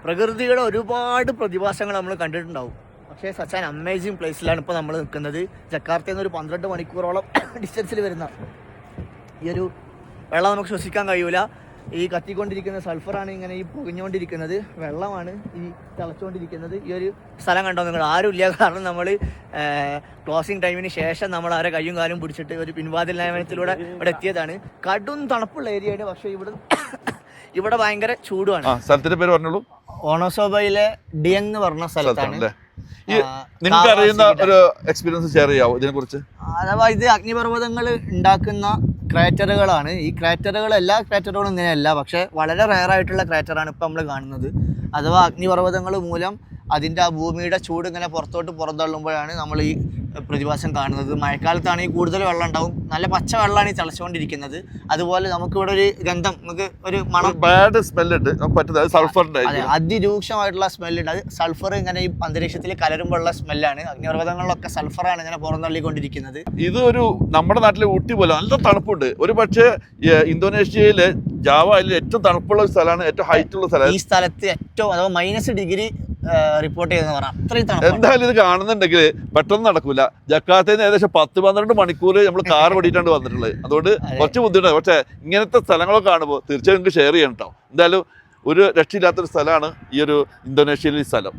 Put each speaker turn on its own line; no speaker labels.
പ്രകൃതിയുടെ ഒരുപാട് പ്രതിഭാസങ്ങൾ നമ്മൾ കണ്ടിട്ടുണ്ടാവും. പക്ഷേ സച്ച് ആൻ അമേസിങ് പ്ലേസിലാണ് ഇപ്പോൾ നമ്മൾ നിൽക്കുന്നത്. ജക്കാർത്തയിൽ നിന്ന് ഒരു 12 മണിക്കൂറോളം ഡിസ്റ്റൻസിൽ വരുന്ന ഈ ഒരു വെള്ളം നമുക്ക് ശ്വസിക്കാൻ കഴിയൂല. ഈ കത്തിക്കൊണ്ടിരിക്കുന്ന സൾഫറാണ് ഇങ്ങനെ ഈ പൊതിഞ്ഞുകൊണ്ടിരിക്കുന്നത്, വെള്ളമാണ് ഈ തിളച്ചുകൊണ്ടിരിക്കുന്നത്. ഈ ഒരു സ്ഥലം കണ്ടോ നിങ്ങൾ? ആരുമില്ല, കാരണം നമ്മൾ ക്ലോസിങ് ടൈമിന് ശേഷം നമ്മൾ അവരെ കയ്യും കാലും പിടിച്ചിട്ട് ഒരു പിൻവാതിൽ നിയമനത്തിലൂടെ ഇവിടെ എത്തിയതാണ്. കടും തണുപ്പുള്ള ഏരിയയാണ്, പക്ഷേ ഇവിടെ ഭയങ്കര ചൂടുമാണ്.
സ്ഥലത്തിന്റെ പേര് പറഞ്ഞോളൂ.
ഓണോസോബയിലെ ഡിയങ് എന്ന് പറഞ്ഞ സ്ഥലത്താണ്.
നിങ്ങൾക്ക് അറിയുന്ന ഒരു എക്സ്പീരിയൻസ് ഷെയർ ചെയ്യാവോ ഇതിനെ കുറിച്ച്?
അഥവാ ഇത് അഗ്നിപർവ്വതങ്ങൾ ഉണ്ടാക്കുന്ന ക്രാറ്ററുകളാണ്. ഈ ക്രാറ്ററുകൾ എല്ലാ ക്രാറ്ററുകളും ഇങ്ങനെയല്ല, പക്ഷേ വളരെ റെയറായിട്ടുള്ള ക്രാറ്ററാണ് ഇപ്പം നമ്മൾ കാണുന്നത്. അഥവാ അഗ്നിപർവ്വതങ്ങൾ മൂലം അതിൻ്റെ ആ ഭൂമിയുടെ ചൂട് ഇങ്ങനെ പുറത്തോട്ട് നമ്മൾ ഈ പ്രതിഭാസം കാണുന്നത്. മഴക്കാലത്താണെങ്കിൽ കൂടുതൽ വെള്ളം ഉണ്ടാവും, നല്ല പച്ച വെള്ളമാണ് ഈ തിളച്ചുകൊണ്ടിരിക്കുന്നത്. അതുപോലെ നമുക്കിവിടെ ഒരു ഗന്ധം, നമുക്ക് ഒരു മണം,
ബാഡ് സ്മെല്ലുണ്ട്, സൾഫറിന്റെ
അതിരൂക്ഷമായിട്ടുള്ള സ്മെല്ലുണ്ട്. അത് സൾഫർ ഇങ്ങനെ ഈ അന്തരീക്ഷത്തിൽ കലരുമ്പോഴുള്ള സ്മെല്ലാണ്. അഗ്നിപർവ്വതങ്ങളിലൊക്കെ സൾഫറാണ് ഇങ്ങനെ പുറന്തള്ളിക്കൊണ്ടിരിക്കുന്നത്.
ഇത് ഒരു നമ്മുടെ നാട്ടിലെ ഊട്ടി പോലെ നല്ല തണുപ്പുണ്ട്. ഒരു പക്ഷേ ഇന്തോനേഷ്യയിലെ ജാവ അതിൽ ഏറ്റവും തണുപ്പുള്ള ഒരു സ്ഥലമാണ്, ഏറ്റവും ഹൈറ്റ് ഉള്ള സ്ഥലം.
ഈ സ്ഥലത്ത് ഏറ്റവും അഥവാ -डिग्री റിപ്പോർട്ട് ചെയ്തെന്ന് പറഞ്ഞാൽ അത്രയും തണുപ്പ്.
എന്തായാലും ഇത് കാണുന്നുണ്ടെങ്കിൽ പെട്ടെന്ന് നടക്കൂല. ജക്കാർത്തയിൽ നിന്ന് ഏകദേശം 10-12 മണിക്കൂർ നമ്മൾ കാർ ഓടിയിട്ടാണ് വന്നിട്ടുള്ളത്. അതുകൊണ്ട് കുറച്ച് ബുദ്ധിമുട്ടാണ്. പക്ഷേ ഇങ്ങനത്തെ സ്ഥലങ്ങളൊക്കെ കാണുമ്പോൾ തീർച്ചയായും നിങ്ങൾക്ക് ഷെയർ ചെയ്യണം കേട്ടോ. എന്തായാലും ഒരു രക്ഷയില്ലാത്തൊരു സ്ഥലമാണ് ഈ ഒരു ഇന്തോനേഷ്യയിലെ സ്ഥലം.